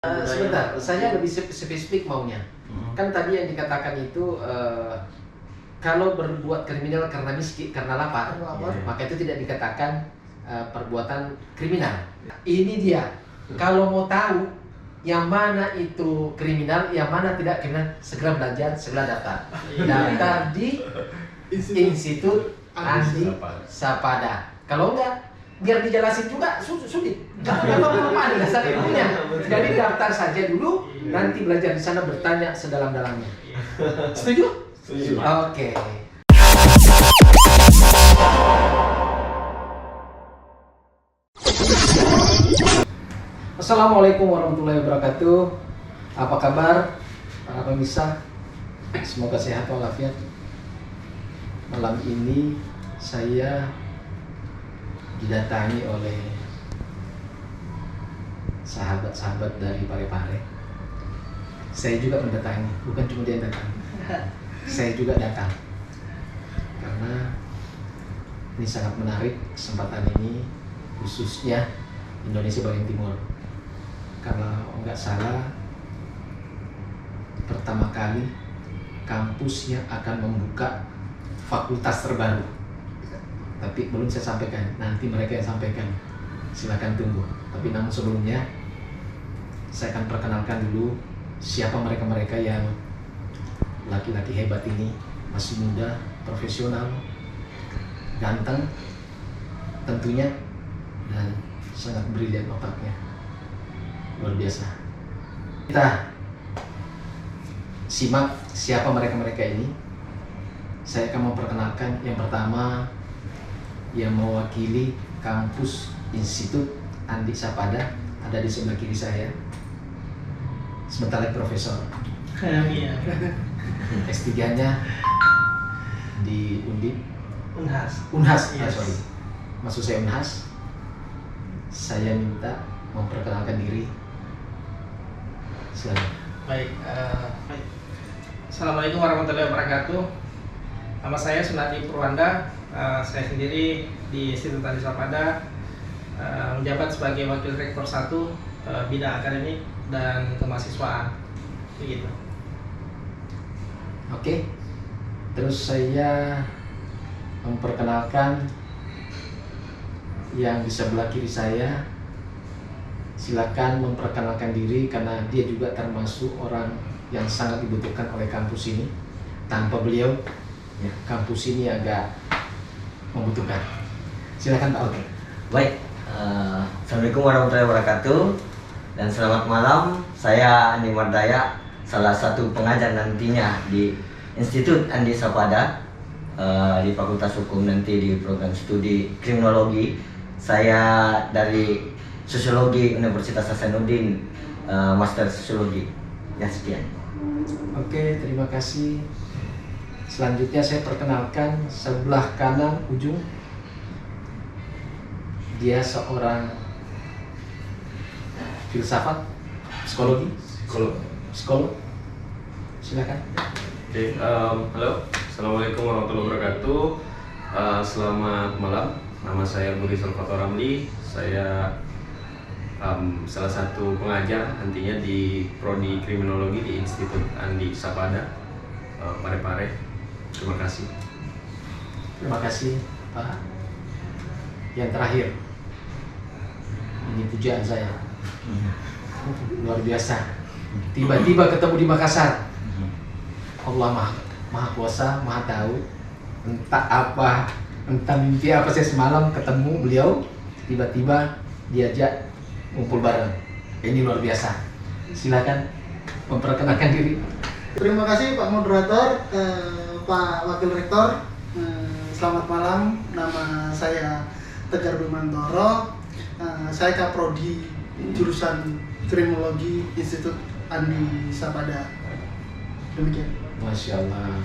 Sebentar, saya lebih spesifik maunya. Kan tadi yang dikatakan itu kalau berbuat kriminal karena miskin, karena lapar, maka itu tidak dikatakan perbuatan kriminal. Ini dia. Kalau mau tahu yang mana itu kriminal, yang mana tidak kriminal, segera belajar, segera daftar. Daftar di Institut Andi Sapada. Kalau enggak, biar dijelasin juga sulit. Belum ada dasar ilmunya. Jadi daftar saja dulu, nanti belajar di sana, bertanya sedalam-dalamnya. Setuju? Setuju. Oke. Assalamualaikum warahmatullahi wabarakatuh. Apa kabar para pemirsa? Semoga sehat walafiat. Malam ini saya didatangi oleh sahabat-sahabat dari Parepare. Saya juga mendatangi, bukan cuma dia yang datang. Saya juga datang karena ini sangat menarik kesempatan ini, khususnya Indonesia bagian timur. Kalau nggak salah, pertama kali kampus yang akan membuka fakultas terbaru. Tapi belum saya sampaikan, nanti mereka yang sampaikan. Silakan tunggu. Tapi namun sebelumnya, saya akan perkenalkan dulu siapa mereka-mereka yang laki-laki hebat ini, masih muda, profesional, ganteng, tentunya, dan sangat brilian otaknya, luar biasa. Kita simak siapa mereka-mereka ini. Saya akan memperkenalkan yang pertama, yang mewakili kampus Institut Andi Sapada, ada di sebelah kiri saya. Sebentar lagi profesor. S3-nya di Unhas. Yes. Sorry. Maksud saya Unhas. Saya minta memperkenalkan diri. Silakan. Baik. Assalamualaikum warahmatullahi wabarakatuh. Nama saya Sunadi Purwanda. Saya sendiri di Institut Andi Sapada menjabat sebagai Wakil Rektor 1 bidang akademik dan kemahasiswaan. Begitu. Oke. Terus saya memperkenalkan yang di sebelah kiri saya. Silakan memperkenalkan diri karena dia juga termasuk orang yang sangat dibutuhkan oleh kampus ini. Tanpa beliau, kampus ini agak membutuhkan. Silakan Pak. Oke. Baik. Assalamualaikum warahmatullahi wabarakatuh dan selamat malam. Saya Andi Mardaya, salah satu pengajar nantinya di Institut Andi Sapada di Fakultas Hukum, nanti di program studi Kriminologi. Saya dari Sosiologi Universitas Hasanuddin, Master Sosiologi. Ya, sekian. Oke, terima kasih. Selanjutnya saya perkenalkan sebelah kanan ujung. Dia seorang filsafat, psikologi. Psikolog. Silakan. Oke, halo, assalamualaikum warahmatullahi wabarakatuh. Selamat malam. Nama saya Budi Salvator Ramli. Saya salah satu pengajar nantinya di Prodi Kriminologi di Institut Andi Sapada, Parepare. Terima kasih. Terima kasih Pak. Yang terakhir, ini pujaan saya, luar biasa. Tiba-tiba ketemu di Makassar. Allah maha kuasa, maha tahu. Entah apa, entah mimpi apa saya semalam ketemu beliau, tiba-tiba diajak ngumpul bareng. Ini luar biasa. Silakan memperkenalkan diri. Terima kasih Pak Moderator, Pak Wakil Rektor. Selamat malam, nama saya Tegar Bimantoro. Saya Kaprodi jurusan Kriminologi Institut Andi Sapada. Demikian. Masya Allah.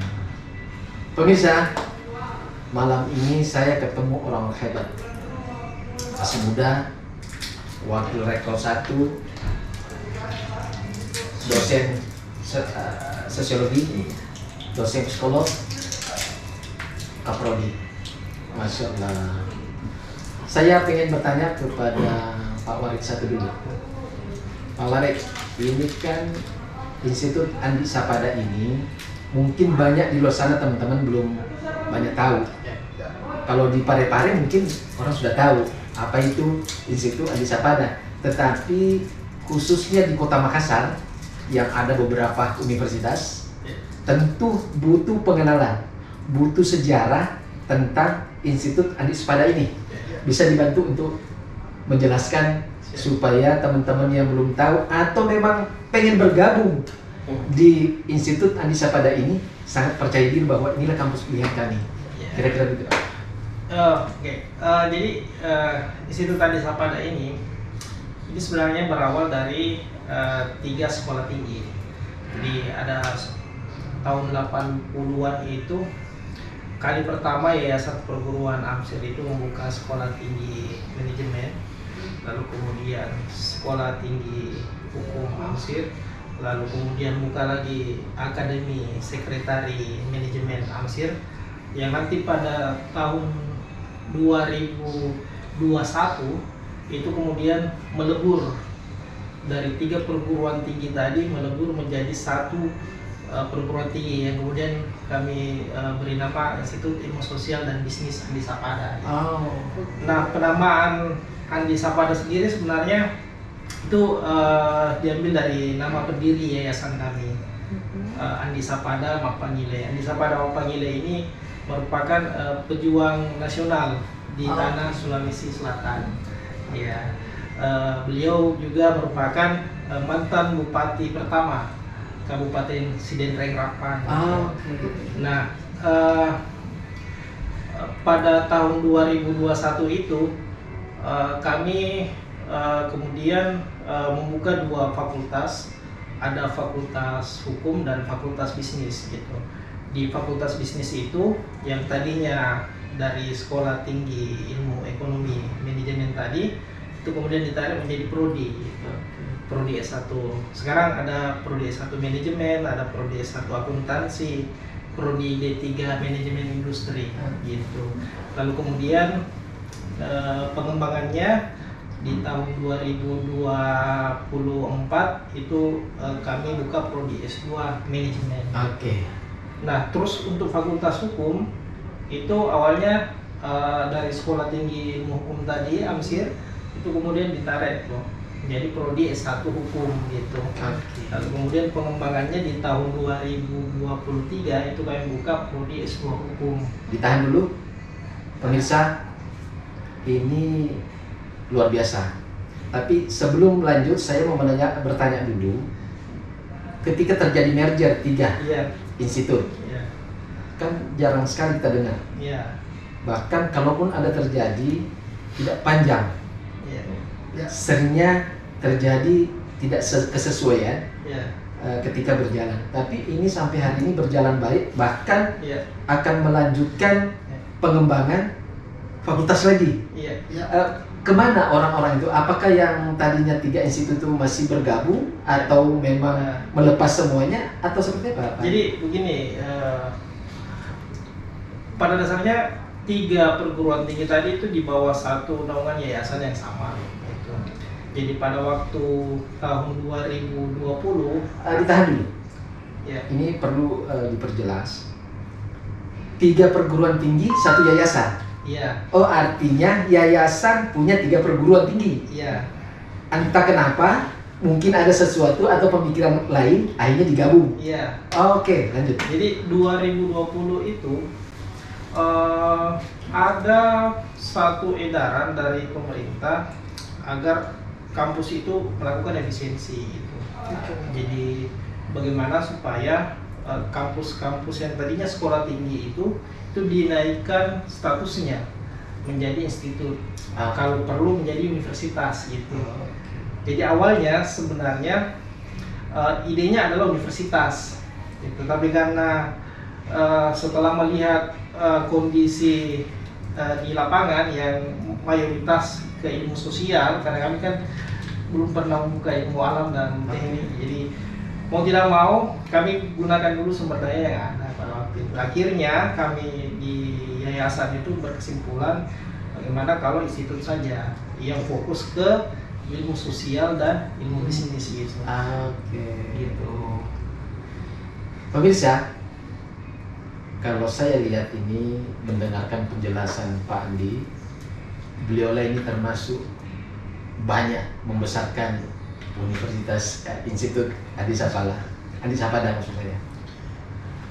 Pemirsa, malam ini saya ketemu orang hebat, masih muda, Wakil Rektor 1, dosen sosiologi, dosen psikolog, Kaprodi. Masya Allah. Saya ingin bertanya kepada Pak Warid satu dulu. Pak Warid, ini kan Institut Andi Sapada ini mungkin banyak di luar sana teman-teman belum banyak tahu. Kalau di Parepare mungkin orang sudah tahu apa itu Institut Andi Sapada, tetapi khususnya di Kota Makassar yang ada beberapa universitas tentu butuh pengenalan, butuh sejarah tentang Institut Andi Sapada ini. Bisa dibantu untuk menjelaskan supaya teman-teman yang belum tahu atau memang pengen bergabung di Institut Andi Sapada ini sangat percaya diri bahwa inilah kampus pilihan kami. Kira-kira begitu. Jadi Institut Andi Sapada ini sebenarnya berawal dari 3 sekolah tinggi. Jadi ada tahun 80-an itu kali pertama Yayasan Perguruan Amsir itu membuka sekolah tinggi manajemen, lalu kemudian sekolah tinggi hukum Amsir, lalu kemudian buka lagi Akademi Sekretari Manajemen Amsir, yang nanti pada tahun 2021 itu kemudian melebur dari 3 perguruan tinggi tadi, melebur menjadi 1 perguruan tinggi yang kemudian kami beri nama Institut Ilmu Sosial dan Bisnis Andi Sapada. Nah, penamaan Andi Sapada sendiri sebenarnya itu diambil dari nama pendiri yayasan kami, Andi Sapada Mapangile. Andi Sapada Mapangile ini merupakan pejuang nasional di tanah Sulawesi Selatan. Ya, beliau juga merupakan mantan bupati pertama Kabupaten Sidenreng Rapang. Nah, pada tahun 2021 itu kami kemudian membuka 2 fakultas, ada fakultas hukum dan fakultas bisnis gitu. Di fakultas bisnis itu yang tadinya dari sekolah tinggi ilmu ekonomi manajemen tadi itu kemudian ditarik menjadi prodi gitu. Prodi S1. Sekarang ada prodi S1 manajemen, ada prodi S1 akuntansi, prodi D3 manajemen industri gitu. Lalu kemudian pengembangannya di tahun 2024 itu kami buka prodi S2 manajemen. Nah, terus untuk fakultas hukum itu awalnya dari sekolah tinggi ilmu hukum tadi Amsir itu kemudian ditarik loh jadi prodi S1 hukum gitu. Lalu kemudian pengembangannya di tahun 2023 itu kami buka prodi S2 hukum. Ditahan dulu pemirsa, ini luar biasa. Tapi sebelum lanjut saya mau bertanya dulu, ketika terjadi merger 3 institut, kan jarang sekali kita dengar. Bahkan kalaupun ada terjadi tidak panjang, seringnya terjadi tidak kesesuaian ketika berjalan. Tapi ini sampai hari ini berjalan baik, bahkan akan melanjutkan pengembangan fakultas lagi. Kemana orang-orang itu? Apakah yang tadinya 3 institut itu masih bergabung atau memang melepas semuanya atau seperti apa? Jadi begini, pada dasarnya 3 perguruan tinggi tadi itu di bawah satu naungan yayasan yang sama. Jadi pada waktu tahun 2020 ditahan dulu. Ini perlu diperjelas. 3 perguruan tinggi, 1 yayasan. Oh, artinya yayasan punya 3 perguruan tinggi. Entah kenapa, mungkin ada sesuatu atau pemikiran lain, akhirnya digabung. Oke, lanjut. Jadi 2020 itu ada satu edaran dari pemerintah agar kampus itu melakukan efisiensi gitu. Jadi bagaimana supaya kampus-kampus yang tadinya sekolah tinggi itu dinaikkan statusnya menjadi institut, kalau perlu menjadi universitas gitu. Jadi awalnya sebenarnya idenya adalah universitas gitu. Tapi karena setelah melihat kondisi di lapangan yang mayoritas ke ilmu sosial, karena kami kan belum pernah membuka ilmu alam dan teknik, jadi mau tidak mau kami gunakan dulu sumber daya yang ada pada waktu itu. Akhirnya kami di yayasan itu berkesimpulan bagaimana kalau institut saja yang fokus ke ilmu sosial dan ilmu bisnis gitu. Oke. Gitu. Pemirsa, kalau saya lihat ini mendengarkan penjelasan Pak Andi, beliau ini termasuk banyak membesarkan Universitas Institut Andi Sapada maksud saya.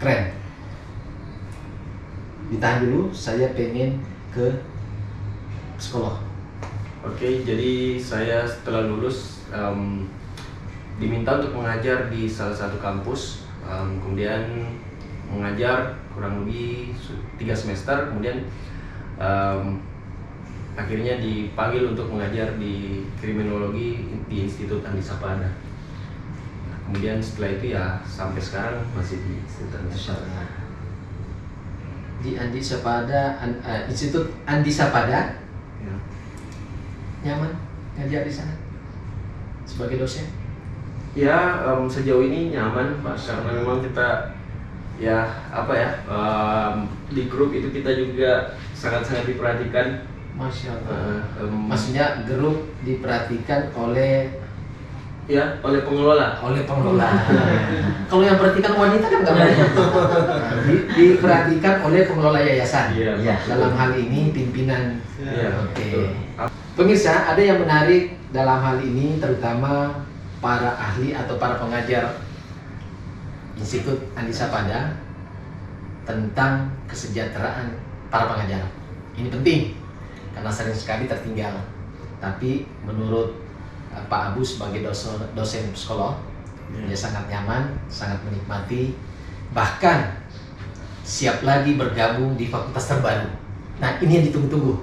Keren. Ditahan dulu, saya pengen ke sekolah. Oke, jadi saya setelah lulus diminta untuk mengajar di salah satu kampus, kemudian mengajar kurang lebih 3 semester, kemudian akhirnya dipanggil untuk mengajar di kriminologi di Institut Andi Sapada. Nah, kemudian setelah itu ya sampai sekarang masih di Institut Andi Sapada. Di Andi Sapada, Institut Andi Sapada, Ya. nyaman ngajar di sana sebagai dosen? Ya, sejauh ini nyaman Pak, karena memang kita ya apa ya, di grup itu kita juga sangat-sangat diperhatikan. Masya Allah. Maksudnya Maksudnya grup diperhatikan oleh ya oleh pengelola. pengelola. Kalau yang perhatikan wanita kan nggak boleh. Diperhatikan oleh pengelola yayasan. Iya. Iya. Dalam hal ini pimpinan. Iya, betul. Oke. Pemirsa, ada yang menarik dalam hal ini, terutama para ahli atau para pengajar Institut Andi Sapada tentang kesejahteraan para pengajar. Ini penting karena sering sekali tertinggal. Tapi menurut Pak Abu sebagai dosen psikolog, dia sangat nyaman, sangat menikmati, bahkan siap lagi bergabung di fakultas terbaru. Nah, ini yang ditunggu-tunggu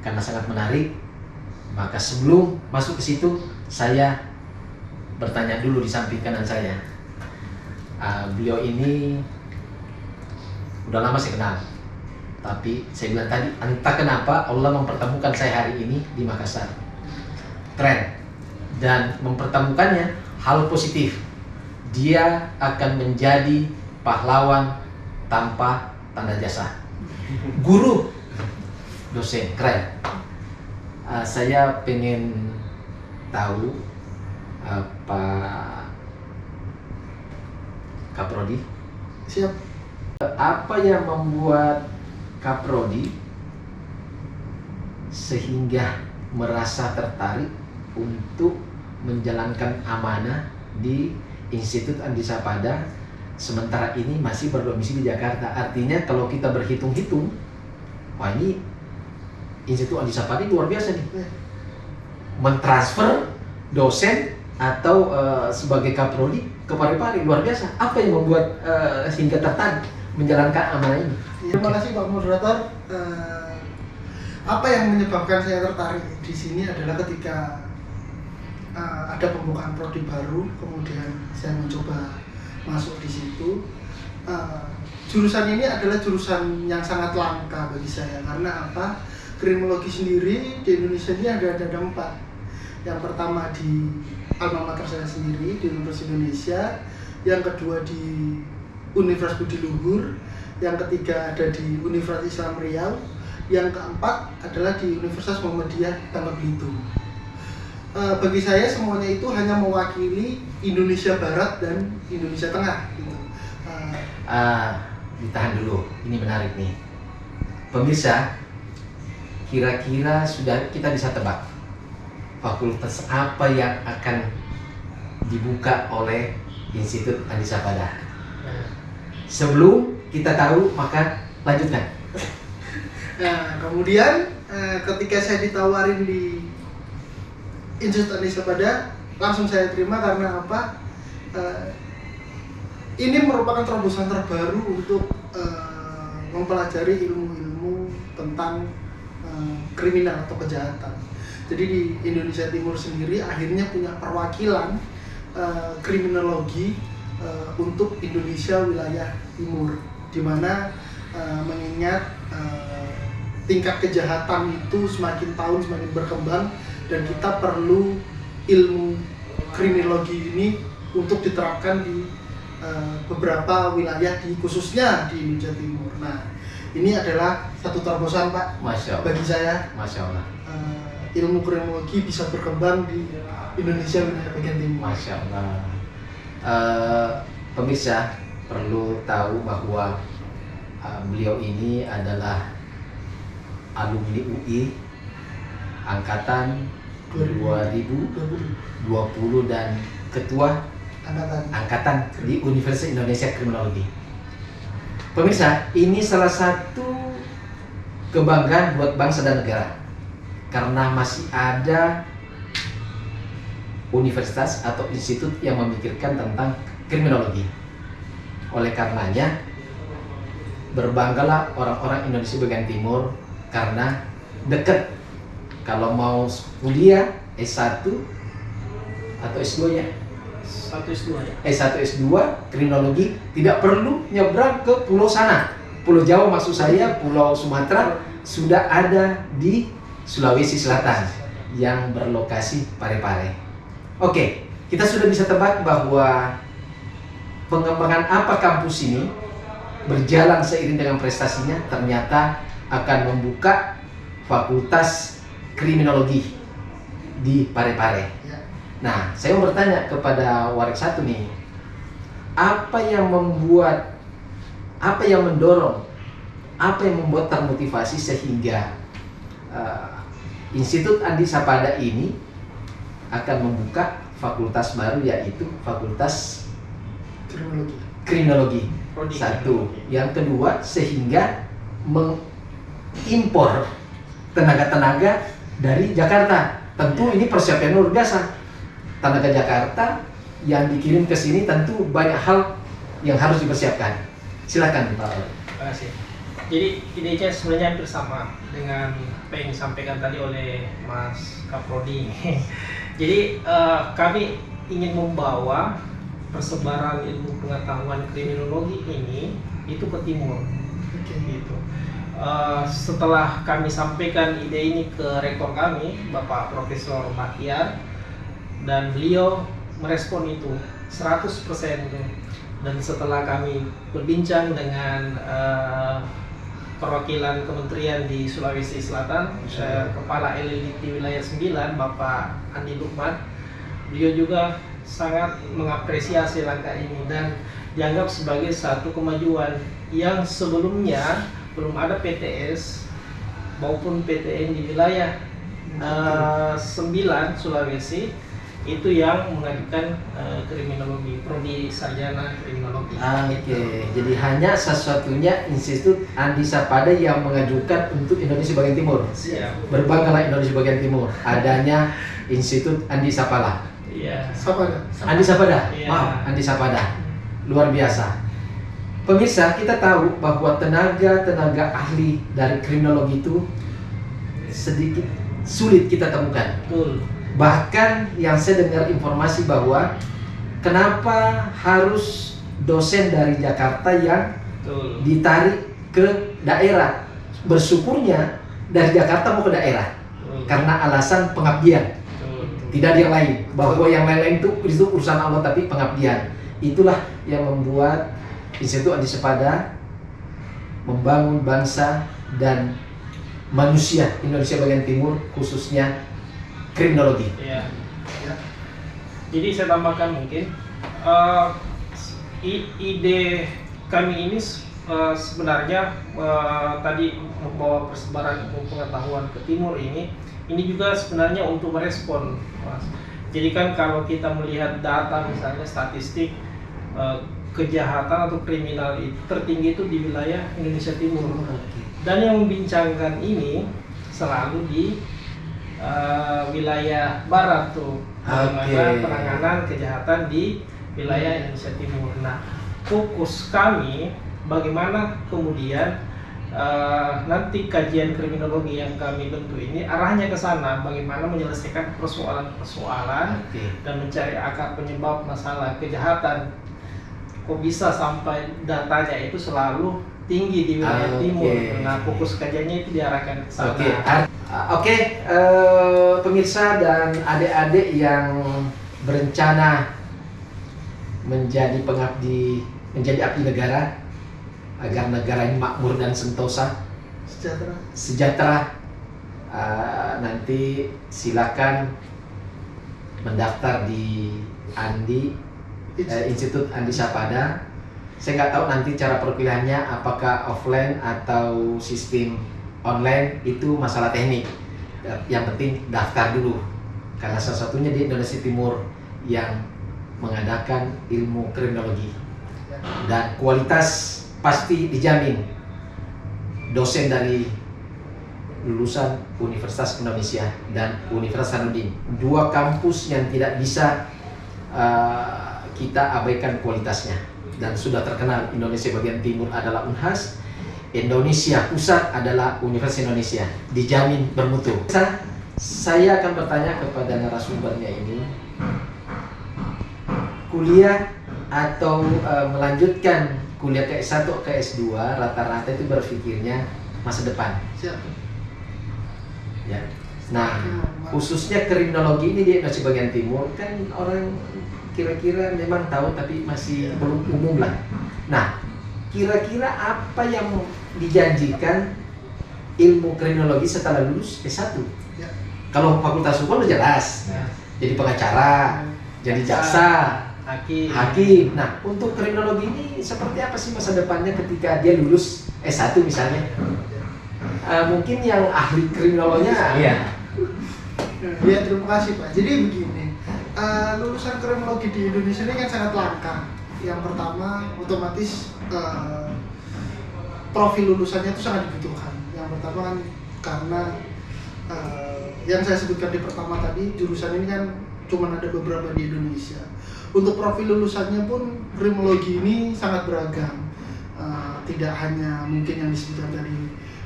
karena sangat menarik. Maka sebelum masuk ke situ, saya bertanya dulu di samping kanan saya. Beliau ini udah lama saya kenal, tapi saya bilang tadi, entah kenapa Allah mempertemukan saya hari ini di Makassar. Keren. Dan mempertemukannya hal positif. Dia akan menjadi pahlawan tanpa tanda jasa. Guru, dosen, keren. Saya pengen tahu Pak Kaprodi, Siap. apa yang membuat Kaprodi sehingga merasa tertarik untuk menjalankan amanah di Institut Andi Sapada, sementara ini masih berdomisili di Jakarta. Artinya kalau kita berhitung-hitung, wah ini Institut Andi Sapada luar biasa nih, mentransfer dosen atau sebagai kaprodi ke Parepare, luar biasa. Apa yang membuat sehingga tertarik menjalankan amanah ini? Terima kasih Pak Moderator. Apa yang menyebabkan saya tertarik di sini adalah ketika ada pembukaan prodi baru, kemudian saya mencoba masuk di situ. Jurusan ini adalah jurusan yang sangat langka bagi saya, karena apa? Kriminologi sendiri di Indonesia ini ada 4. Yang pertama di alma mater saya sendiri di Universitas Indonesia, yang kedua di Universitas Budi Luhur, yang ketiga ada di Universitas Islam Riau, yang keempat adalah di Universitas Muhammadiyah Bangka Belitung. Bagi saya semuanya itu hanya mewakili Indonesia Barat dan Indonesia Tengah gitu. Ditahan dulu, ini menarik nih pemirsa. Kira-kira sudah kita bisa tebak fakultas apa yang akan dibuka oleh Institut Andi Sapada. Sebelum kita tahu, maka lanjutkan. Nah, kemudian ketika saya ditawarin di Institut Andi Sapada, langsung saya terima karena apa? Ini merupakan terobosan terbaru untuk mempelajari ilmu-ilmu tentang kriminal atau kejahatan. Jadi di Indonesia Timur sendiri akhirnya punya perwakilan kriminologi untuk Indonesia wilayah timur, di mana mengingat tingkat kejahatan itu semakin tahun semakin berkembang dan kita perlu ilmu kriminologi ini untuk diterapkan di beberapa wilayah khususnya di Indonesia Timur. Nah, ini adalah satu terobosan Pak Masya Allah. bagi saya. Masya Allah. ilmu kriminologi bisa berkembang di Indonesia wilayah bagian timur. Masya Allah. Pemirsa perlu tahu bahwa beliau ini adalah alumni UI angkatan 2020 dan ketua angkatan di Universitas Indonesia Kriminologi. Pemirsa, ini salah satu kebanggaan buat bangsa dan negara karena masih ada universitas atau institut yang memikirkan tentang kriminologi. Oleh karenanya, berbanggalah orang-orang Indonesia bagian timur karena dekat. Kalau mau kuliah S1 atau S2 ya? Satu S2 ya. S1 S2 kriminologi tidak perlu nyebrang ke pulau sana. Pulau Jawa maksud saya, Pulau Sumatera sudah ada di Sulawesi Selatan yang berlokasi Parepare. Oke, kita sudah bisa tebak bahwa pengembangan apa kampus ini berjalan seiring dengan prestasinya ternyata akan membuka fakultas kriminologi di Parepare. Nah, saya mau bertanya kepada Warik satu nih, apa yang membuat, apa yang mendorong, apa yang membuat termotivasi sehingga Institut Andi Sapada ini akan membuka fakultas baru, yaitu Fakultas Kriminologi. Satu, yang kedua sehingga mengimpor tenaga-tenaga dari Jakarta. Tentu ini persiapan luar biasa. Tenaga Jakarta yang dikirim ke sini tentu banyak hal yang harus dipersiapkan. Silakan Pak. Terima kasih. Jadi idenya sebenarnya hampir sama dengan apa yang disampaikan tadi oleh Mas Kaprodi. Jadi kami ingin membawa persebaran ilmu pengetahuan kriminologi ini itu ke timur. Gitu. Setelah kami sampaikan ide ini ke rektor kami, Bapak Profesor Bahtiar, dan beliau merespon itu 100% tuh. Dan setelah kami berbincang dengan perwakilan kementerian di Sulawesi Selatan, Kepala LLDT Wilayah 9, Bapak Andi Lukman, beliau juga sangat mengapresiasi langkah ini dan dianggap sebagai satu kemajuan yang sebelumnya belum ada PTS maupun PTN di wilayah 9 Sulawesi itu yang mengajukan kriminologi, prodi sarjana kriminologi. Oke, jadi hanya satu-satunya Institut Andi Sapada yang mengajukan untuk Indonesia bagian timur. Siap. Berbanggalah Indonesia bagian timur adanya Institut Andi Sapada. Iya. Andi Sapada. Iya. Wow, Andi Sapada. Luar biasa. Pemirsa, kita tahu bahwa tenaga ahli dari kriminologi itu sedikit sulit kita temukan. Betul. Bahkan yang saya dengar informasi bahwa kenapa harus dosen dari Jakarta yang Betul. ditarik ke daerah. Bersyukurnya dari Jakarta mau ke daerah. Betul. Karena alasan pengabdian. Betul. Tidak ada yang lain. Bahwa yang lain-lain itu urusan Allah tapi pengabdian. Itulah yang membuat Institut Andi Sapada membangun bangsa dan manusia Indonesia bagian timur, khususnya kriminologi. Iya. Jadi saya tambahkan mungkin ide kami ini sebenarnya tadi membawa persebaran ilmu pengetahuan ke timur ini juga sebenarnya untuk merespon, Mas. Jadi kan kalau kita melihat data misalnya statistik kejahatan atau kriminal itu tertinggi itu di wilayah Indonesia Timur. Dan yang membincangkan ini selalu di wilayah barat tuh, bagaimana penanganan kejahatan di wilayah Indonesia Timur. Nah, fokus kami bagaimana kemudian nanti kajian kriminologi yang kami bentuk ini arahnya ke sana, bagaimana menyelesaikan persoalan-persoalan dan mencari akar penyebab masalah kejahatan. Kok bisa sampai datanya itu selalu tinggi di wilayah timur. Nah, fokus kajiannya itu diarahkan ke sana. Pemirsa dan adik-adik yang berencana menjadi pengabdi, menjadi abdi negara agar negara ini makmur dan sentosa, sejahtera. nanti silakan mendaftar di Institut Andi Sapada. Saya nggak tahu nanti cara perpilihannya apakah offline atau sistem online, itu masalah teknik. Yang penting daftar dulu, karena salah satunya di Indonesia Timur yang mengadakan ilmu kriminologi, dan kualitas pasti dijamin. Dosen dari lulusan Universitas Indonesia dan Universitas Hasanuddin, 2 kampus yang tidak bisa kita abaikan kualitasnya, dan sudah terkenal. Indonesia bagian timur adalah Unhas, Indonesia pusat adalah Universitas Indonesia, dijamin bermutu. Saya akan bertanya kepada narasumbernya ini, kuliah atau melanjutkan kuliah ke S1 ke S2, rata-rata itu berpikirnya masa depan. Siap. Ya. Nah, khususnya kriminologi ini di Indonesia bagian timur kan orang kira-kira memang tahu tapi masih belum umum lah. Nah, kira-kira apa yang dijanjikan ilmu kriminologi setelah lulus S1? Ya. Kalau fakultas hukum udah jelas, jadi pengacara, jadi jaksa, hakim. Nah, untuk kriminologi ini seperti apa sih masa depannya ketika dia lulus S1 misalnya? Mungkin yang ahli kriminologinya. Iya. Ya, terima kasih Pak. Jadi begini, lulusan kriminologi di Indonesia ini kan sangat langka. Yang pertama, otomatis profil lulusannya itu sangat dibutuhkan. Yang pertama kan karena yang saya sebutkan di pertama tadi, jurusan ini kan cuma ada beberapa di Indonesia. Untuk profil lulusannya pun kriminologi ini sangat beragam. Tidak hanya mungkin yang disebutkan tadi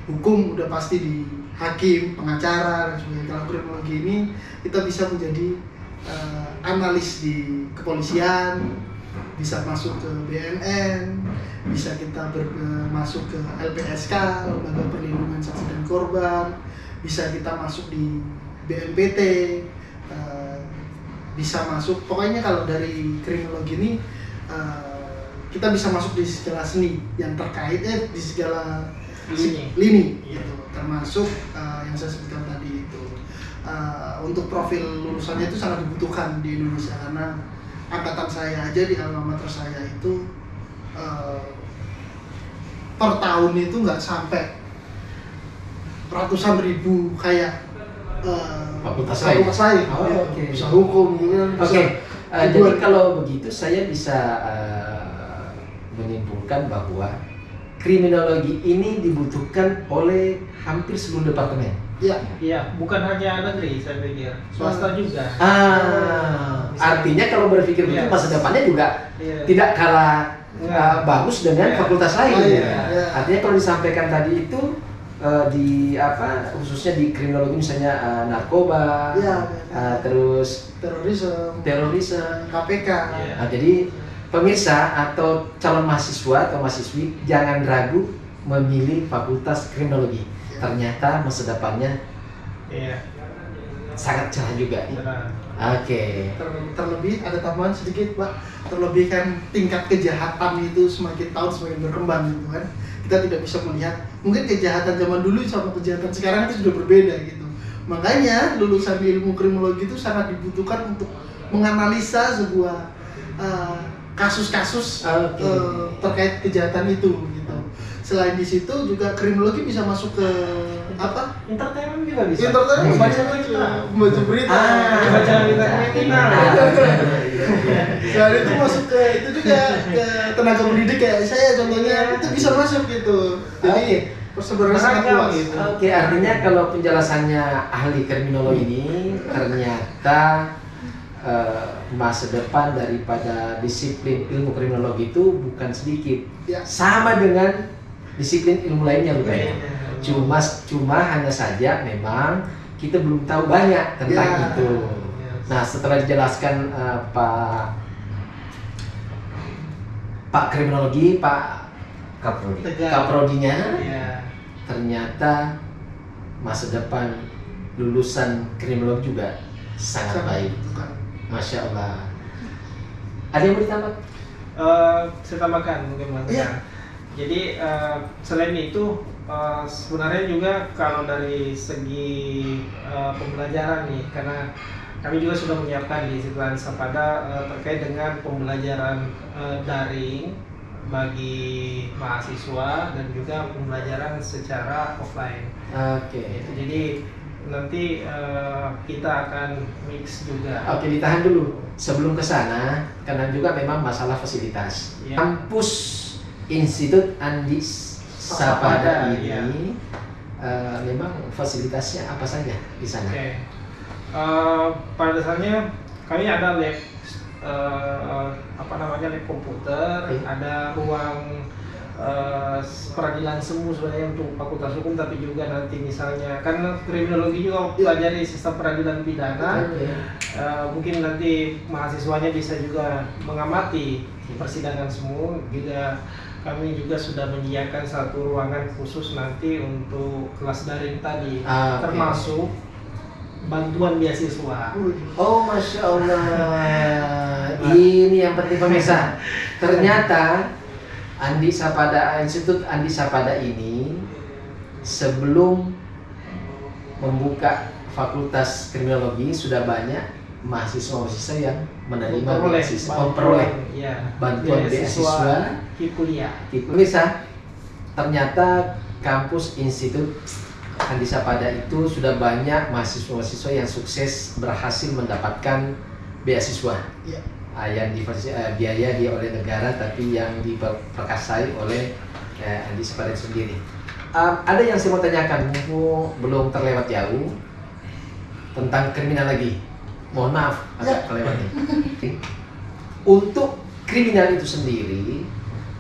hukum, udah pasti di hakim, pengacara, dan sebagainya. Kalau kriminologi ini kita bisa menjadi analis di kepolisian, bisa masuk ke BNN, bisa kita masuk ke LPSK, Lembaga Perlindungan Saksi dan Korban, bisa kita masuk di BNPT, bisa masuk, pokoknya kalau dari kriminologi ini kita bisa masuk di segala seni yang terkait di segala lini gitu. Termasuk yang saya sebutkan tadi itu. Untuk profil lulusannya itu sangat dibutuhkan di Indonesia, karena angkatan saya aja di alma mater saya itu per tahun itu nggak sampai ratusan ribu kayak fakultas lain. Oh, oke. Bisa hukum gitu kan. Oke. Jadi kalau begitu saya bisa menyimpulkan bahwa kriminologi ini dibutuhkan oleh hampir seluruh departemen. Iya, bukan hanya negeri, saya pikir swasta juga. Artinya kalau berpikir begitu masa depannya juga tidak kalah bagus dengan fakultas lain. Artinya kalau disampaikan tadi itu di khususnya di kriminologi misalnya narkoba, terus terorisme, KPK. Jadi pemirsa atau calon mahasiswa atau mahasiswi jangan ragu memilih fakultas kriminologi. Ternyata masa depannya sangat cerah juga. Oke. Terlebih ada tambahan sedikit Pak, terlebih kan tingkat kejahatan itu semakin tahun semakin berkembang gitu kan. Kita tidak bisa melihat mungkin kejahatan zaman dulu sama kejahatan sekarang itu sudah berbeda gitu. Makanya lulusan ilmu kriminologi itu sangat dibutuhkan untuk menganalisa sebuah kasus-kasus terkait kejahatan itu gitu. Selain di situ juga kriminologi bisa masuk ke apa? Entertainment juga bisa. Entertainment Baca berita. Baca berita. Baca berita kriminal. Selain itu masuk ke itu juga ke tenaga pendidik kayak saya contohnya itu bisa masuk gitu. Jadi persebarannya sangat luas. Oke, artinya kalau penjelasannya ahli kriminologi ini ternyata masa depan daripada disiplin ilmu kriminologi itu bukan sedikit. Sama dengan disiplin ilmu lainnya rupanya. Cuma hanya saja memang kita belum tahu banyak tentang itu. Nah, setelah dijelaskan Pak kriminologi, Pak Kaprodinya, ternyata masa depan lulusan kriminologi juga sangat baik. Masya Allah. Ada yang mau ditambah? Saya tambahkan mungkin Mas. Jadi selain itu Sebenarnya juga kalau dari segi pembelajaran nih, karena kami juga sudah menyiapkan di Institut Andi Sapada terkait dengan pembelajaran daring bagi mahasiswa dan juga pembelajaran secara offline. Oke. Jadi nanti kita akan mix juga. Oke, ditahan dulu sebelum ke sana karena juga memang masalah fasilitas. Ya. Kampus Institut Andi Sapada ini ya. memang fasilitasnya apa saja di sana? Oke. Pada dasarnya kami ada lab lab komputer, ada ruang peradilan semu sebenarnya untuk fakultas hukum, tapi juga nanti misalnya karena kriminologi juga pelajari sistem peradilan pidana, mungkin nanti mahasiswanya bisa juga mengamati persidangan semu. Juga kami juga sudah menyediakan satu ruangan khusus nanti untuk kelas daring tadi, termasuk bantuan beasiswa. Oh, Masya Allah. Ini yang penting pemirsa. Ternyata Institut Andi Sapada ini sebelum membuka fakultas kriminologi sudah banyak mahasiswa-mahasiswa yang menerima memperoleh bantuan beasiswa kuliah. Pemirsa, ternyata kampus Institut Andi Sapada itu sudah banyak mahasiswa-mahasiswa yang sukses berhasil mendapatkan beasiswa. Ya. Yang biaya oleh negara tapi yang diperkasai oleh Andi Sapada sendiri. Ada yang saya mau tanyakan, belum terlewat jauh tentang kriminal lagi. Mohon maaf agak kelewat nih. Untuk kriminal itu sendiri,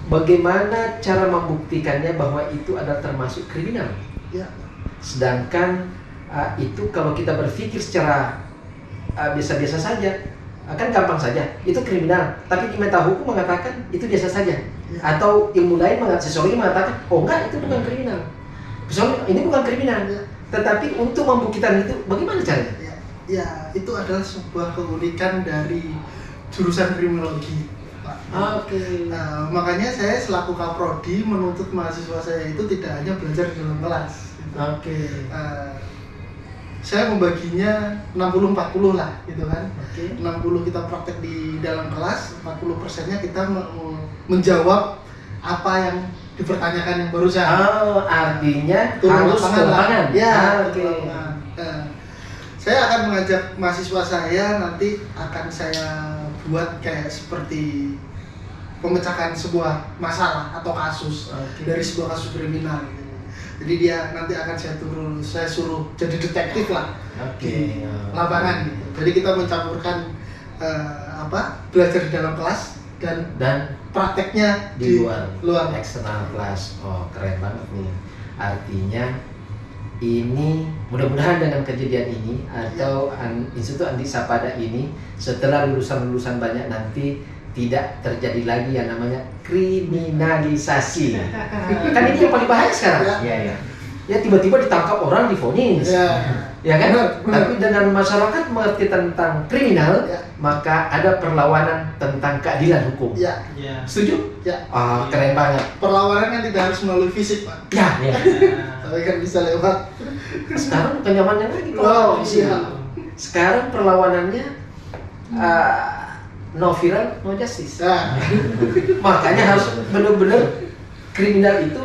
bagaimana cara membuktikannya bahwa itu adalah termasuk kriminal? Ya. Sedangkan itu kalau kita berpikir secara biasa-biasa saja, kan gampang saja, itu kriminal. Tapi di mata hukum mengatakan itu biasa saja. Ya. Atau ilmu lain sosiologi mengatakan, oh enggak, itu bukan kriminal. Ini bukan kriminal. Ya. Tetapi untuk membuktikan itu, bagaimana caranya? Ya, itu adalah sebuah keunikan dari jurusan kriminologi, Pak. Oke. Makanya saya selaku kaprodi menuntut mahasiswa saya itu tidak hanya belajar di dalam kelas. Oke. Saya membaginya 60-40 lah, gitu kan. Oke. 60 kita praktek di dalam kelas, 40%-nya kita menjawab apa yang dipertanyakan yang barusan. Oh, artinya Turun harus ke lapangan. Ya, oke. Saya akan mengajak mahasiswa saya, nanti akan saya buat kayak seperti pemecahan sebuah masalah atau kasus dari sebuah kasus kriminal. Jadi dia nanti akan saya suruh jadi detektif lah di lapangan. Jadi kita mencampurkan belajar di dalam kelas dan prakteknya di luar eksternal kelas. Oh, keren banget nih. Artinya ini mudah-mudahan dengan kejadian ini atau Institut Andi Sapada ini setelah lulusan banyak nanti tidak terjadi lagi yang namanya kriminalisasi. Kan ini yang paling bahaya sekarang. Iya. Ya tiba-tiba ditangkap orang divonis. Ya kan? Tapi dengan masyarakat mengerti tentang kriminal, maka ada perlawanan tentang keadilan hukum. Ya. Setuju? Ya. Keren banget. Perlawanan kan tidak harus melalui fisik, Pak. Ya. Tapi kan bisa lewat. Sekarang bukan zamannya lagi Wow, sekarang perlawanannya no viral, no justice. Makanya harus benar-benar kriminal itu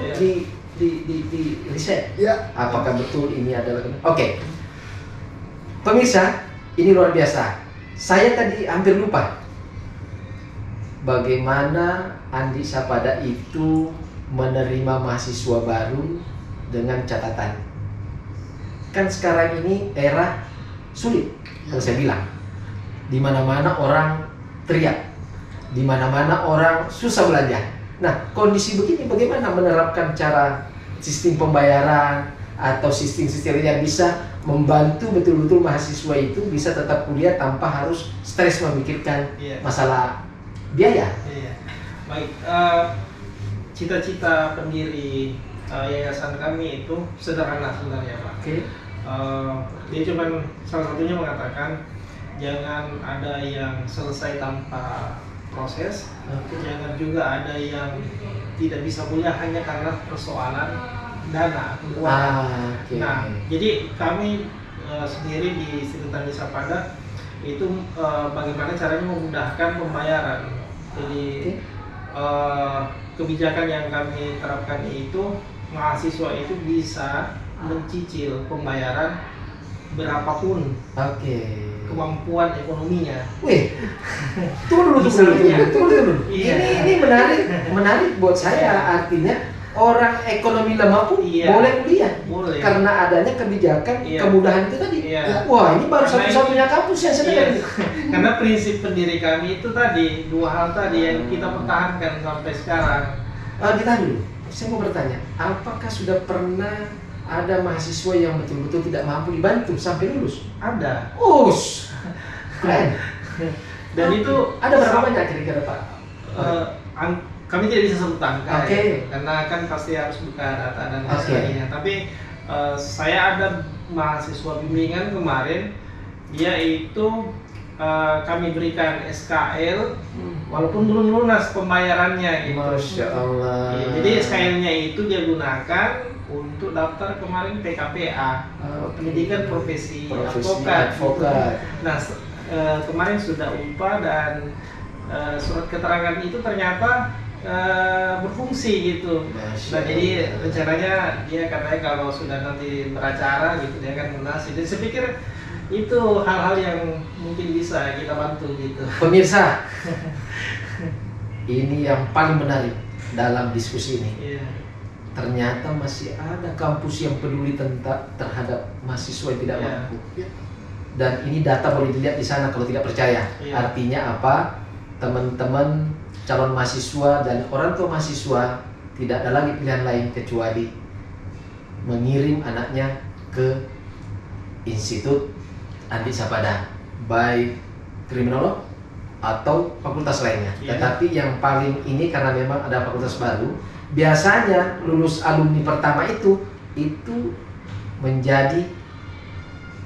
di riset. Apakah betul ini adalah Oke. Pemirsa, ini luar biasa. Saya tadi hampir lupa bagaimana Andi Sapada itu menerima mahasiswa baru dengan catatan. Kan sekarang ini era sulit, yang saya bilang. Di mana-mana orang teriak, di mana-mana orang susah belanja. Nah, kondisi begini bagaimana menerapkan cara sistem pembayaran atau sistem-sistem yang bisa membantu betul-betul mahasiswa itu bisa tetap kuliah tanpa harus stres memikirkan masalah biaya. Baik, cita-cita pendiri yayasan kami itu sederhana sebenarnya, Pak. Dia cuma salah satunya mengatakan jangan ada yang selesai tanpa proses, jangan juga ada yang tidak bisa kuliah hanya karena persoalan dana keuangan. Oke. Nah, jadi kami sendiri di Institut Andi Sapada itu bagaimana caranya memudahkan pembayaran. Jadi kebijakan yang kami terapkan itu mahasiswa itu bisa mencicil pembayaran berapapun Oke. kemampuan ekonominya. Wih, tunggu dulu. Iya. Ini menarik buat saya. Artinya orang ekonomi lemah pun Iya. boleh kuliah. Boleh. Karena adanya kebijakan Iya. kemudahan itu tadi. Iya. Wah, ini baru Karena satu-satunya kampus yang saya Iya. dengar. Karena prinsip pendiri kami itu tadi dua hal tadi yang kita pertahankan sampai sekarang. Ditahan dulu. Saya mau bertanya, apakah sudah pernah ada mahasiswa yang betul-betul tidak mampu dibantu sampai lulus? Ada. Keren. Dan itu Ada berapa banyak kira-kira Pak? kami tidak bisa sebut angka Oke. ya, karena kan pasti harus buka data dan Oke. sebagainya. Tapi saya ada mahasiswa bimbingan kemarin, dia itu kami berikan SKL walaupun belum lunas pembayarannya gitu. Masya Allah. Iya, jadi SKL-nya itu dia gunakan untuk daftar kemarin PKPA, pendidikan profesi advokat. Nah, kemarin sudah UPA dan surat keterangan itu ternyata berfungsi gitu. Masya Nah, jadi Allah. rencananya dia katanya kalau sudah nanti beracara gitu dia akan lunasi. Jadi saya pikir itu hal-hal yang mungkin bisa kita bantu gitu. Pemirsa, ini yang paling menarik dalam diskusi ini. Iya. Ternyata masih ada kampus yang peduli terhadap mahasiswa yang tidak Iya. mampu. Dan ini data boleh dilihat di sana kalau tidak percaya. Iya. Artinya apa? Teman-teman calon mahasiswa dan orang tua mahasiswa tidak ada lagi pilihan lain kecuali mengirim anaknya ke Institut Andi Sapada, baik kriminolog atau fakultas lainnya. Iya. Tetapi yang paling ini karena memang ada fakultas baru, biasanya lulus alumni pertama itu menjadi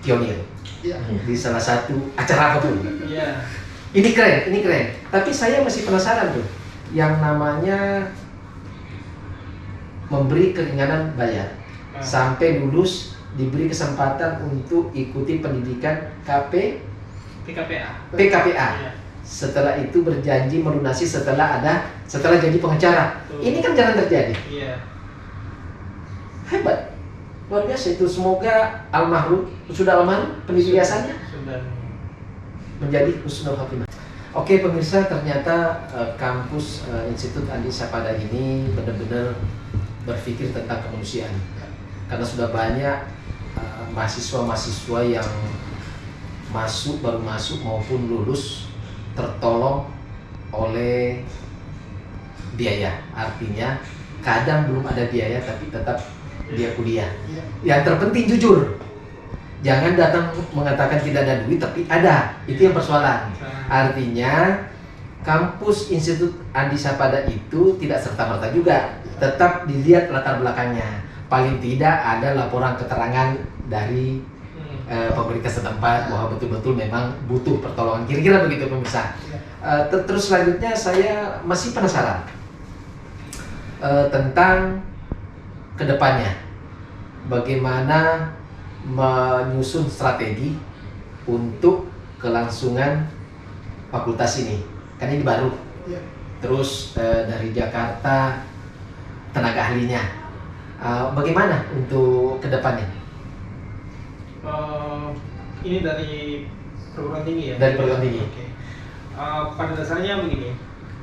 pionir Iya. di salah satu acara apapun. Iya. Ini keren. Tapi saya masih penasaran tuh, yang namanya memberi keringanan bayar sampai lulus diberi kesempatan untuk ikuti pendidikan PKPA. PKPA. Iya. Setelah itu berjanji melunasi setelah jadi pengacara. Betul. Ini kan jarang terjadi. Iya. Hebat, luar biasa itu. Semoga sudah almarhum pendidikannya Sudah. menjadi husnul khotimah. Oke pemirsa, ternyata kampus Institut Andi Sapada ini benar-benar berpikir tentang kemanusiaan. Karena sudah banyak mahasiswa-mahasiswa yang baru masuk maupun lulus tertolong oleh biaya. Artinya kadang belum ada biaya tapi tetap dia kuliah. Iya. Yang terpenting jujur. Jangan datang mengatakan tidak ada duit tapi ada. Itu yang persoalan. Artinya kampus Institut Andi Sapada itu tidak serta-merta juga. Tetap dilihat latar belakangnya. Paling tidak ada laporan keterangan dari pemerintah setempat bahwa betul-betul memang butuh pertolongan. Kira-kira begitu pemirsa. Terus selanjutnya saya masih penasaran tentang kedepannya. Bagaimana menyusun strategi untuk kelangsungan fakultas ini. Kan ini baru. Iya. Terus dari Jakarta tenaga ahlinya. Bagaimana untuk kedepannya? Ini dari perguruan tinggi ya? Dari perguruan tinggi. Oke. Pada dasarnya begini,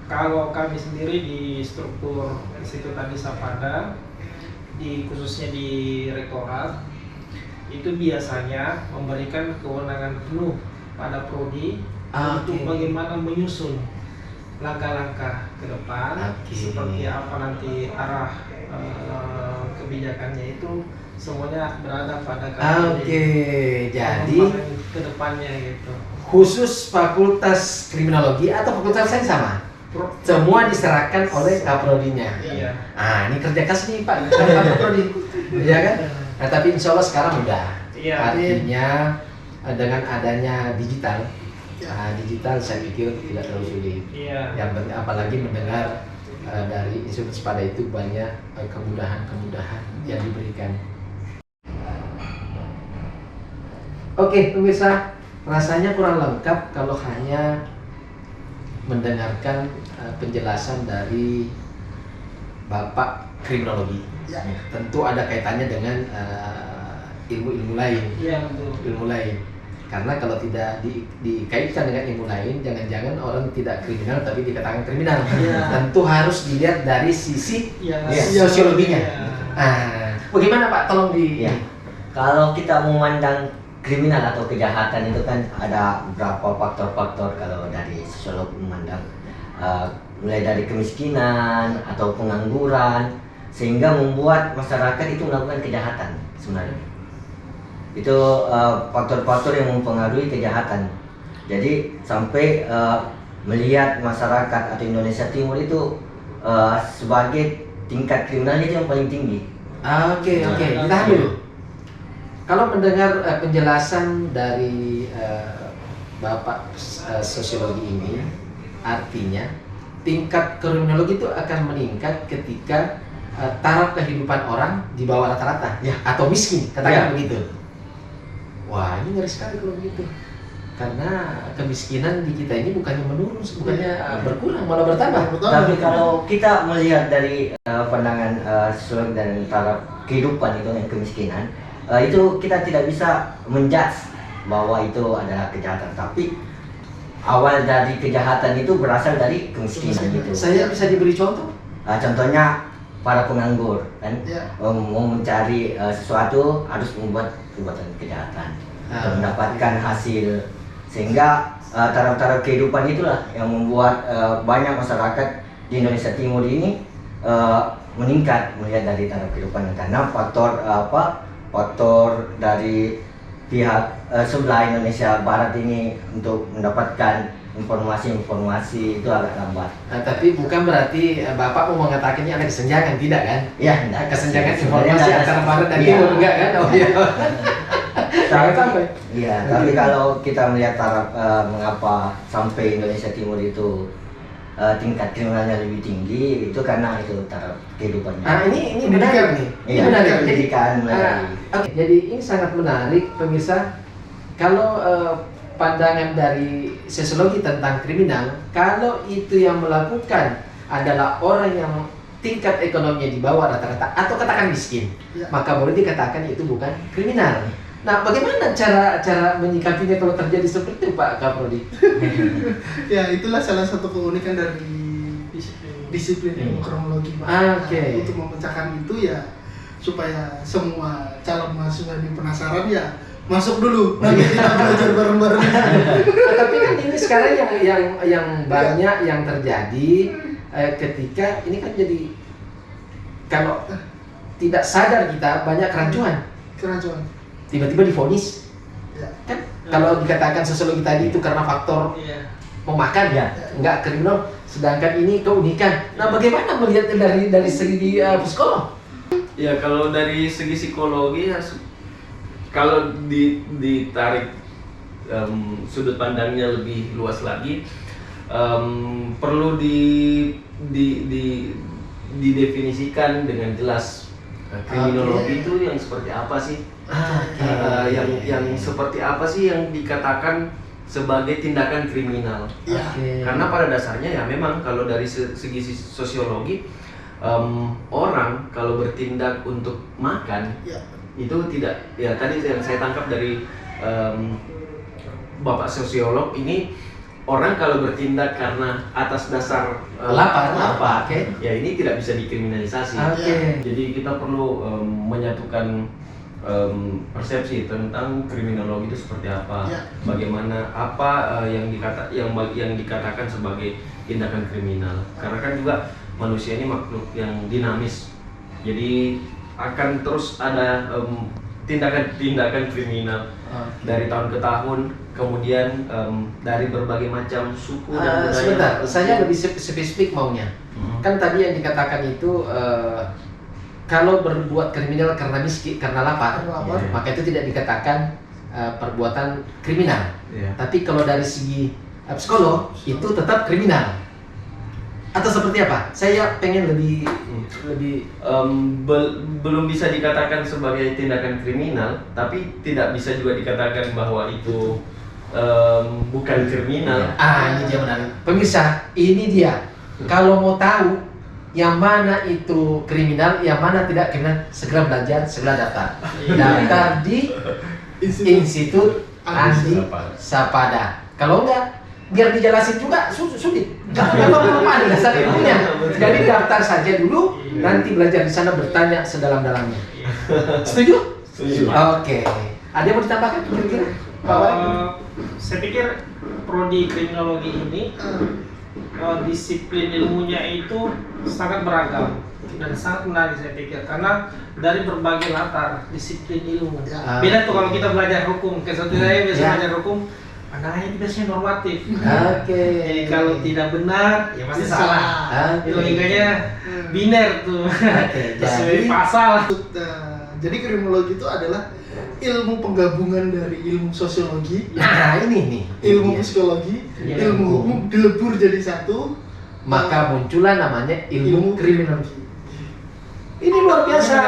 kalau kami sendiri di struktur Institut Andi Sapada, khususnya di rektorat, itu biasanya memberikan kewenangan penuh pada prodi untuk bagaimana menyusun langkah-langkah ke depan, seperti apa nanti arah kebijakannya itu semuanya berada pada jadi ke depannya gitu. khusus fakultas kriminologi atau fakultas lain sama? Semua diserahkan oleh kaprodinya. Iya. Ini kerja keras nih Pak, kaprodi, ya kan? Nah tapi insya Allah sekarang udah. Iya. Artinya dengan adanya digital, Ya. digital saya pikir tidak terlalu sulit. Iya. Yang penting apalagi mendengar dari Institut Sepada itu banyak kemudahan-kemudahan yang diberikan. Oke, pemirsa, rasanya kurang lengkap kalau hanya mendengarkan penjelasan dari Bapak kriminologi. Ya. Tentu ada kaitannya dengan ilmu-ilmu lain. Iya, betul. Ilmu lain. Karena kalau tidak dikaitkan dengan ilmu lain, jangan-jangan orang tidak kriminal tapi dikatakan kriminal. Ya. Tentu harus dilihat dari sisi Ya, sosiologinya. ya. Bagaimana Pak? Tolong di. Ya. Kalau kita memandang kriminal atau kejahatan itu kan ada beberapa faktor-faktor kalau dari sosiolog memandang, mulai dari kemiskinan atau pengangguran sehingga membuat masyarakat itu melakukan kejahatan sebenarnya. Itu faktor-faktor yang mempengaruhi kejahatan. Jadi sampai melihat masyarakat atau Indonesia Timur itu sebagai tingkat kriminalnya itu yang paling tinggi. Oke, ditahan dulu. Kalau mendengar penjelasan dari Bapak sosiologi ini, artinya tingkat kriminologi itu akan meningkat ketika taraf kehidupan orang di bawah rata-rata, Ya. atau miskin, katakan Ya. begitu. Wah, ini ngeri sekali kalau begitu. Karena kemiskinan di kita ini bukannya menurun, bukannya berkurang, malah bertambah. Tapi kalau kita melihat dari pandangan sosiolog dan taraf kehidupan itu yang kemiskinan, itu kita tidak bisa menjudge bahwa itu adalah kejahatan. Tapi awal dari kejahatan itu berasal dari kemiskinan itu. Saya bisa diberi contoh? Contohnya para penganggur kan, Ya. mau mencari sesuatu harus membuat perbuatan kejahatan untuk mendapatkan hasil, sehingga taraf-taraf kehidupan itulah yang membuat banyak masyarakat di Indonesia Timur ini meningkat melihat dari taraf kehidupan, karena faktor dari pihak sebelah Indonesia Barat ini untuk mendapatkan informasi itu agak lambat. Tapi bukan berarti Bapak mau mengatakannya ada kesenjangan, tidak kan? Ya, enggak. Kesenjangan Sebenarnya informasi enggak antara ada- Barat dan iya. Timur, enggak kan? Oh iya. Jangan sampai. Iya, tapi kalau kita melihat taraf mengapa sampai Indonesia Timur itu tingkat kriminalnya lebih tinggi, itu karena itu taraf kehidupannya. Ini menarik nih. Ini Iya, menarik. Jadi, pendidikan mulai. oke, jadi ini sangat menarik, pemirsa. Kalau pandangan dari sosiologi tentang kriminal, kalau itu yang melakukan adalah orang yang tingkat ekonominya di bawah rata-rata atau katakan miskin, Ya. maka boleh dikatakan itu bukan kriminal. Nah, bagaimana cara menyikapinya kalau terjadi seperti itu, Pak Kaprodi? Ya, itulah salah satu keunikan dari disiplin ilmu kronologi, Pak. Oke. Untuk memecahkan itu ya supaya semua calon mahasiswa yang penasaran ya masuk dulu, nanti kita belajar bareng-bareng. Tapi kan ini sekarang yang banyak yang terjadi ketika ini kan jadi kalau tidak sadar kita banyak kerancuan, Kerancuan. tiba-tiba divonis. Ya. Kan kalau dikatakan sosiologi tadi itu karena faktor Iya. memakan, Ya. nggak kriminal, sedangkan ini keunikan. Nah, bagaimana melihatnya dari segi psikolog? Ya kalau dari segi psikologi kalau ditarik sudut pandangnya lebih luas lagi, perlu didefinisikan dengan jelas kriminologi itu yang seperti apa sih? Yang seperti apa sih yang dikatakan sebagai tindakan kriminal? Ya. Karena pada dasarnya ya memang kalau dari segi sosiologi, orang kalau bertindak untuk makan Ya. itu tidak, ya tadi yang saya tangkap dari Bapak sosiolog ini, orang kalau bertindak karena atas dasar Lapar. Oke. ya ini tidak bisa dikriminalisasi. Oke. Jadi kita perlu menyatukan persepsi tentang kriminologi itu seperti apa, Ya. bagaimana apa yang dikatakan sebagai tindakan kriminal. Karena kan juga manusia ini makhluk yang dinamis, jadi akan terus ada tindakan-tindakan kriminal dari tahun ke tahun, kemudian dari berbagai macam suku dan budaya. Sebentar, saya lebih spesifik maunya. Kan tadi yang dikatakan itu kalau berbuat kriminal karena miskin, karena lapar, Karena lapar. maka itu tidak dikatakan perbuatan kriminal. Iya. Tapi kalau dari segi psikolog itu tetap kriminal. Atau seperti apa? Saya pengen lebih Belum bisa dikatakan sebagai tindakan kriminal, tapi tidak bisa juga dikatakan bahwa itu bukan kriminal. ini dia menarik. Pemirsa, ini dia. Kalau mau tahu yang mana itu kriminal, yang mana tidak kriminal, segera belajar, segera daftar. Daftar di Institut Andi Sapada. Kalau enggak, biar dijelasin juga sulit. Karena memang belum ada dasar ilmunya. Jadi daftar saja dulu, nanti belajar di sana, bertanya sedalam-dalamnya. Setuju? Setuju. Oke. Ada yang mau ditambahkan kira-kira? Pak Wari? Saya pikir prodi kriminologi ini disiplin ilmunya itu sangat beragam dan sangat menarik saya pikir, karena dari berbagai latar disiplin ilmu. Beda tuh kalau kita belajar hukum, kayak seperti saya biasa belajar hukum, pandangannya biasanya normatif. Jadi kalau tidak benar ya pasti salah. Logikanya biner tuh. Sesuai pasal. Jadi kriminologi itu adalah ilmu penggabungan dari ilmu sosiologi, ini nih. ilmu psikologi, ilmu hukum dilebur jadi satu, Maka muncullah namanya ilmu kriminologi. Ini luar biasa.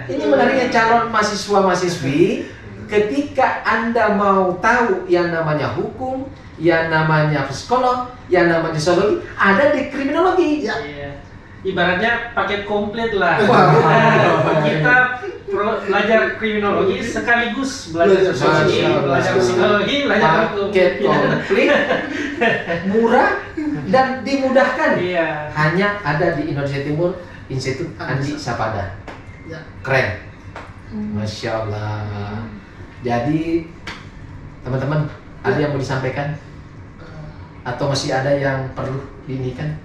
Ini menariknya calon mahasiswa-mahasiswi, ketika Anda mau tahu yang namanya hukum, yang namanya psikolog, yang namanya sosiologi, ada di kriminologi. Ibaratnya paket komplit lah. Kita belajar kriminologi sekaligus belajar sosiologi, belajar psikologi, belajar hukum. Paket komplit, murah dan dimudahkan. Hanya ada di Indonesia Timur, Institut Andi Sapada. Keren. Masya Allah. Jadi teman-teman, ada yang mau disampaikan? Atau masih ada yang perlu diinikan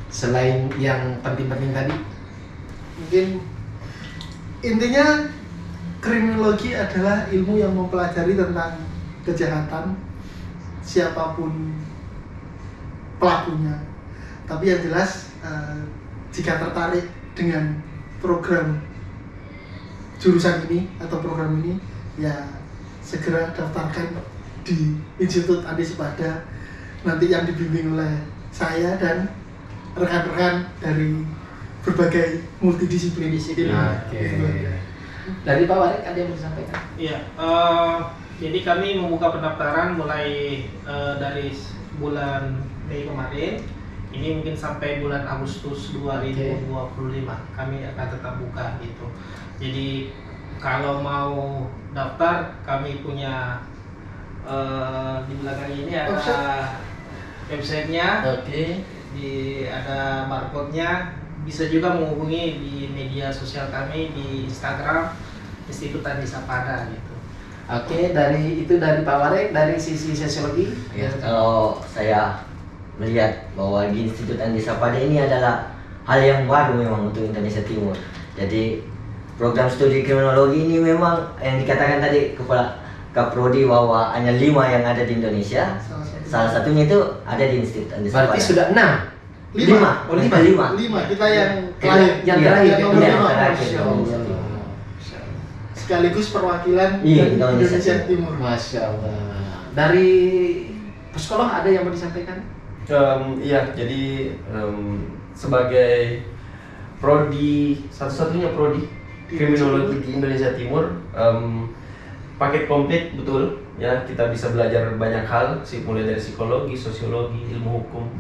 selain yang penting-penting tadi? Mungkin intinya kriminologi adalah ilmu yang mempelajari tentang kejahatan siapapun pelakunya. Tapi yang jelas jika tertarik dengan program jurusan ini atau program ini, ya segera daftarkan di Institut Andi Sapada, nanti yang dibimbing oleh saya dan rekan-rekan dari berbagai multidisiplin. Dari Pak Warik ada yang mau disampaikan? Iya, jadi kami membuka pendaftaran mulai dari bulan Mei kemarin. Ini mungkin sampai bulan Agustus 2025 kami akan tetap buka gitu. Jadi kalau mau daftar, kami punya di belakang ini ada websitenya, ada barcode-nya. Bisa juga menghubungi di media sosial kami di Instagram Institut Andi Sapada gitu. Dari Pak Warek, dari sisi sosiologi. Kalau saya melihat bahwa di Institut Andi Sapada ini adalah hal yang baru memang untuk Indonesia Timur. Jadi program studi kriminologi ini memang yang dikatakan tadi Kepala Kaprodi bahwa hanya 5 yang ada di Indonesia. Salah satunya itu ada di Institut Andi Sapada. Berarti sudah 6. 5. Kita yang terakhir. Sekaligus perwakilan Indonesia Timur. Masya Allah. Dari psikolog ada yang mau disampaikan? Iya, jadi sebagai prodi, satu-satunya prodi kriminologi di Indonesia Timur, paket komplit betul ya, kita bisa belajar banyak hal mulai dari psikologi, sosiologi, ilmu hukum,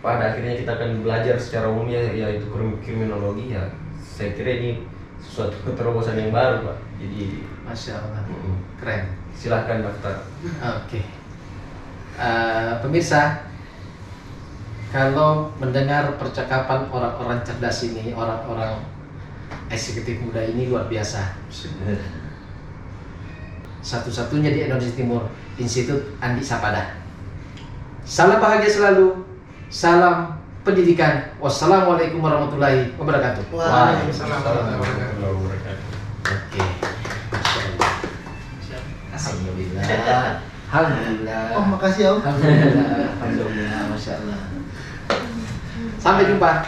pada akhirnya kita akan belajar secara umum yaitu kriminologi ya. Saya kira ini suatu keterobosan yang baru, Pak. Jadi Masya Allah, keren. Silahkan daftar. Pemirsa, kalau mendengar percakapan orang-orang cerdas ini, orang-orang eksekutif muda ini luar biasa. Satu-satunya di Indonesia Timur, Institut Andi Sapada. Salam bahagia selalu, salam pendidikan. Wassalamualaikum warahmatullahi wabarakatuh. Waalaikumsalam warahmatullahi wabarakatuh. Alhamdulillah. Alhamdulillah. Oh, makasih ya. Alhamdulillah. Alhamdulillah. Masya Allah. Sampai jumpa.